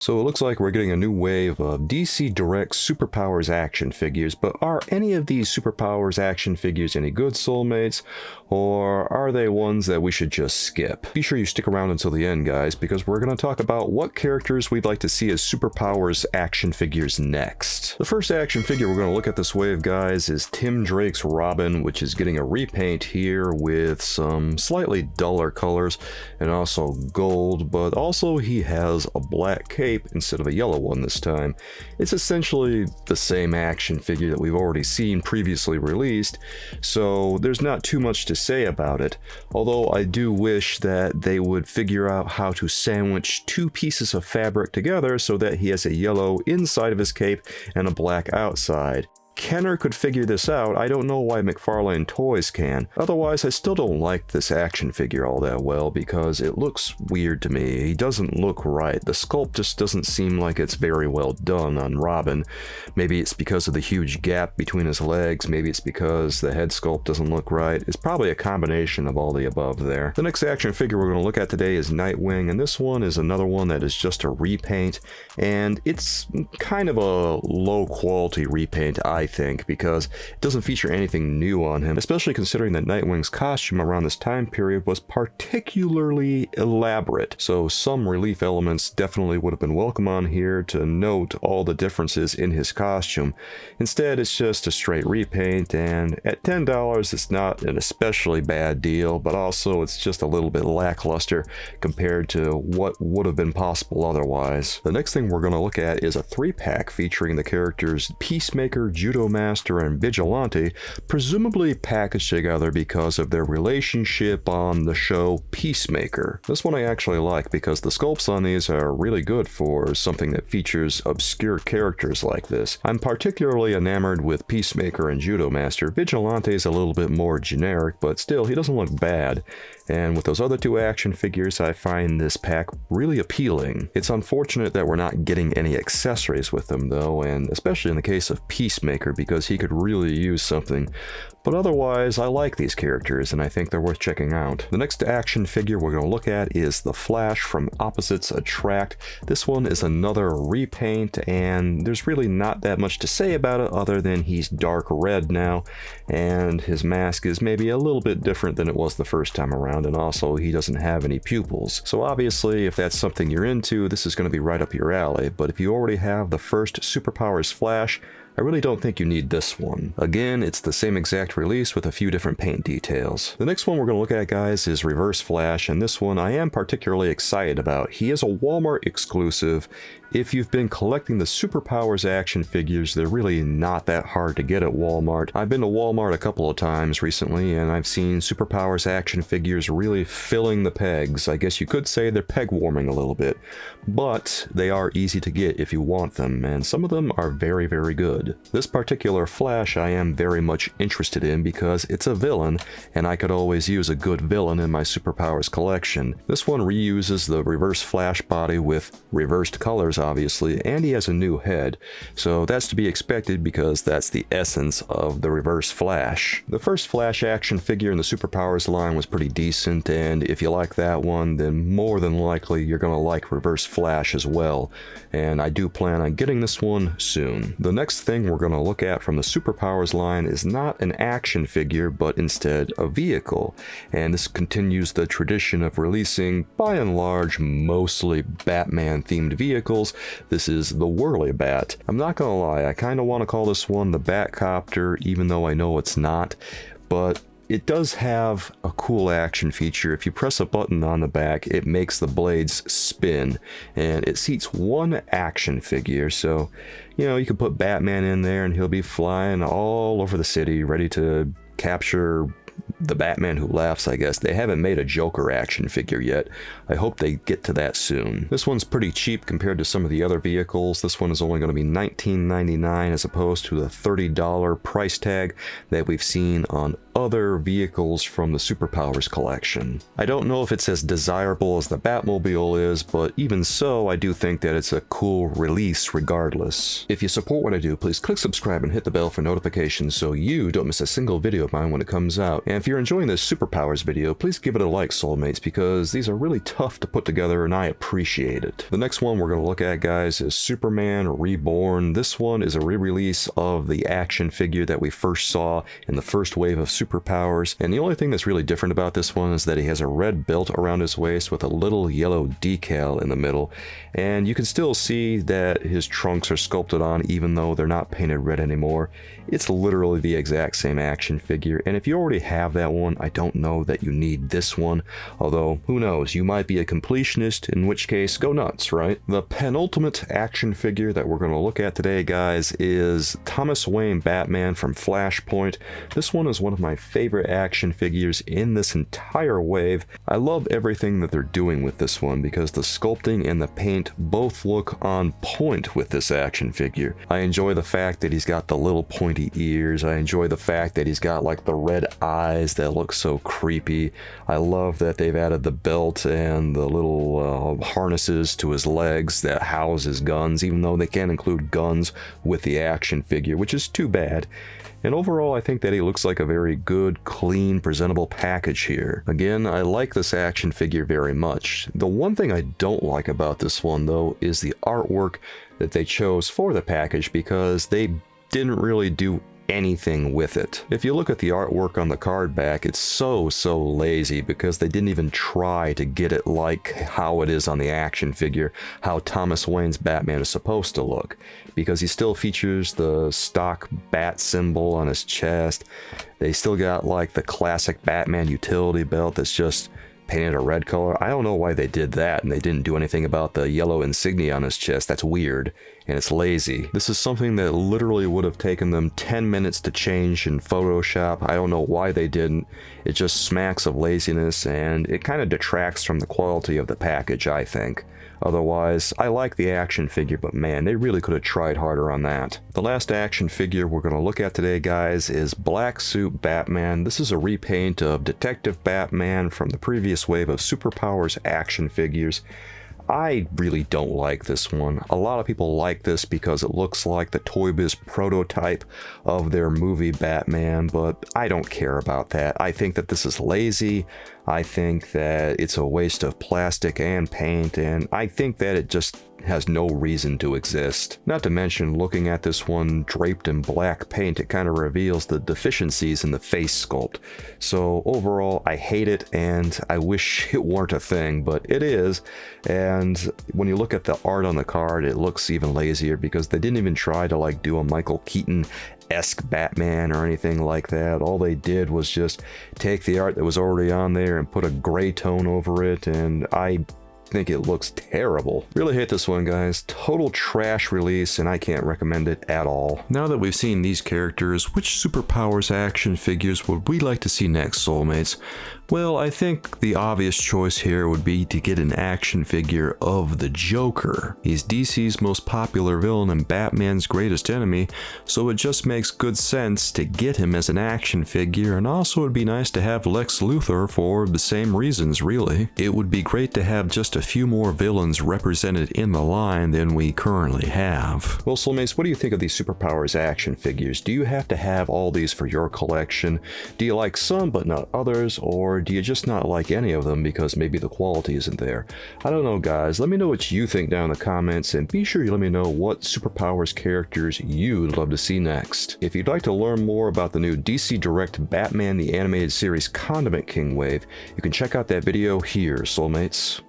So it looks like we're getting a new wave of DC Direct Superpowers action figures, but are any of these Superpowers action figures any good, soulmates, or are they ones that we should just skip? Be sure you stick around until the end, guys, because we're going to talk about what characters we'd like to see as Superpowers action figures next. The first action figure we're going to look at this wave, guys, is Tim Drake's Robin, which is getting a repaint here with some slightly duller colors and also gold, but also he has a black cape instead of a yellow one this time. It's essentially the same action figure that we've already seen previously released, so there's not too much to say about it, although I do wish that they would figure out how to sandwich two pieces of fabric together so that he has a yellow inside of his cape and a black outside. Kenner could figure this out. I don't know why McFarlane Toys can. Otherwise, I still don't like this action figure all that well because it looks weird to me. He doesn't look right. The sculpt just doesn't seem like it's very well done on Robin. Maybe it's because of the huge gap between his legs. Maybe it's because the head sculpt doesn't look right. It's probably a combination of all the above there. The next action figure we're going to look at today is Nightwing, and this one is another one that is just a repaint, and it's kind of a low quality repaint, I think, because it doesn't feature anything new on him, especially considering that Nightwing's costume around this time period was particularly elaborate. So some relief elements definitely would have been welcome on here to note all the differences in his costume. Instead, it's just a straight repaint, and at $10 it's not an especially bad deal, but also it's just a little bit lackluster compared to what would have been possible otherwise. The next thing we're going to look at is a 3-pack featuring the characters Peacemaker, Judo Master, and Vigilante, presumably packaged together because of their relationship on the show Peacemaker. This one I actually like because the sculpts on these are really good for something that features obscure characters like this. I'm particularly enamored with Peacemaker and Judo Master. Vigilante is a little bit more generic, but still, he doesn't look bad. And with those other two action figures, I find this pack really appealing. It's unfortunate that we're not getting any accessories with them though, and especially in the case of Peacemaker, because he could really use something. But otherwise, I like these characters, and I think they're worth checking out. The next action figure we're going to look at is the Flash from Opposites Attract. This one is another repaint, and there's really not that much to say about it other than he's dark red now, and his mask is maybe a little bit different than it was the first time around, and also he doesn't have any pupils. So obviously, if that's something you're into, this is going to be right up your alley, but if you already have the first Superpowers Flash, I really don't think you need this one. Again, it's the same exact release with a few different paint details. The next one we're going to look at, guys, is Reverse Flash, and this one I am particularly excited about. He is a Walmart exclusive. If you've been collecting the Superpowers action figures, they're really not that hard to get at Walmart. I've been to Walmart a couple of times recently, and I've seen Superpowers action figures really filling the pegs. I guess you could say they're peg warming a little bit, but they are easy to get if you want them, and some of them are very, very good. This particular Flash I am very much interested in because it's a villain, and I could always use a good villain in my Superpowers collection. This one reuses the Reverse Flash body with reversed colors, obviously, and he has a new head, so that's to be expected because that's the essence of the Reverse Flash. The first Flash action figure in the Superpowers line was pretty decent, and if you like that one, then more than likely you're going to like Reverse Flash as well, and I do plan on getting this one soon. The next thing we're going to look at from the Superpowers line is not an action figure, but instead a vehicle, and this continues the tradition of releasing, by and large, mostly Batman-themed vehicles. This is the Whirlybat. I'm not gonna lie, I kind of want to call this one the Batcopter, even though I know it's not, but it does have a cool action feature. If you press a button on the back, it makes the blades spin, and it seats one action figure, so, you know, you can put Batman in there and he'll be flying all over the city, ready to capture the Batman Who Laughs, I guess. They haven't made a Joker action figure yet. I hope they get to that soon. This one's pretty cheap compared to some of the other vehicles. This one is only going to be $19.99 as opposed to the $30 price tag that we've seen on other vehicles from the Superpowers collection. I don't know if it's as desirable as the Batmobile is, but even so, I do think that it's a cool release regardless. If you support what I do, please click subscribe and hit the bell for notifications so you don't miss a single video of mine when it comes out. And if you're enjoying this Superpowers video, please give it a like, soulmates, because these are really tough to put together and I appreciate it. The next one we're going to look at, guys, is Superman Reborn. This one is a re-release of the action figure that we first saw in the first wave of Superpowers, and the only thing that's really different about this one is that he has a red belt around his waist with a little yellow decal in the middle, and you can still see that his trunks are sculpted on even though they're not painted red anymore. It's literally the exact same action figure, and if you already have that one, I don't know that you need this one, although who knows, you might be a completionist, in which case go nuts, right? The penultimate action figure that we're going to look at today, guys, is Thomas Wayne Batman from Flashpoint. This one is one of my favorite action figures in this entire wave. I love everything that they're doing with this one because the sculpting and the paint both look on point with this action figure. I enjoy the fact that he's got the little pointy ears. I enjoy the fact that he's got like the red eyes that look so creepy. I love that they've added the belt and the little harnesses to his legs that house his guns, even though they can't include guns with the action figure, which is too bad. And overall, I think that he looks like a very good, clean, presentable package here. Again, I like this action figure very much. The one thing I don't like about this one, though, is the artwork that they chose for the package, because they didn't really do anything with it. If you look at the artwork on the card back, it's so lazy because they didn't even try to get it like how it is on the action figure, how Thomas Wayne's Batman is supposed to look, because he still features the stock bat symbol on his chest. They still got like the classic Batman utility belt that's just painted a red color. I don't know why they did that, and they didn't do anything about the yellow insignia on his chest. That's weird, and it's lazy. This is something that literally would have taken them 10 minutes to change in Photoshop. I don't know why they didn't. It just smacks of laziness, and it kind of detracts from the quality of the package, I think. Otherwise, I like the action figure, but man, they really could have tried harder on that. The last action figure we're going to look at today, guys, is Black Suit Batman. This is a repaint of Detective Batman from the previous wave of Superpowers action figures. I really don't like this one. A lot of people like this because it looks like the Toy Biz prototype of their movie Batman, but I don't care about that. I think that this is lazy. I think that it's a waste of plastic and paint, and I think that it just has no reason to exist. Not to mention, looking at this one draped in black paint, it kind of reveals the deficiencies in the face sculpt. So overall, I hate it, and I wish it weren't a thing, but it is. And when you look at the art on the card, it looks even lazier because they didn't even try to like do a Michael Keaton-esque Batman or anything like that. All they did was just take the art that was already on there and put a gray tone over it, and I think it looks terrible. Really hate this one, guys. Total trash release, and I can't recommend it at all. Now that we've seen these characters, which Superpowers action figures would we like to see next, soulmates? Well, I think the obvious choice here would be to get an action figure of the Joker. He's DC's most popular villain and Batman's greatest enemy, so it just makes good sense to get him as an action figure, and also it'd be nice to have Lex Luthor for the same reasons, really. It would be great to have just a few more villains represented in the line than we currently have. Well, soulmates, what do you think of these Superpowers action figures? Do you have to have all these for your collection? Do you like some but not others, or do you just not like any of them because maybe the quality isn't there? I don't know, guys. Let me know what you think down in the comments, and be sure you let me know what Superpowers characters you'd love to see next. If you'd like to learn more about the new DC Direct Batman the Animated Series Condiment King wave, you can check out that video here, soulmates.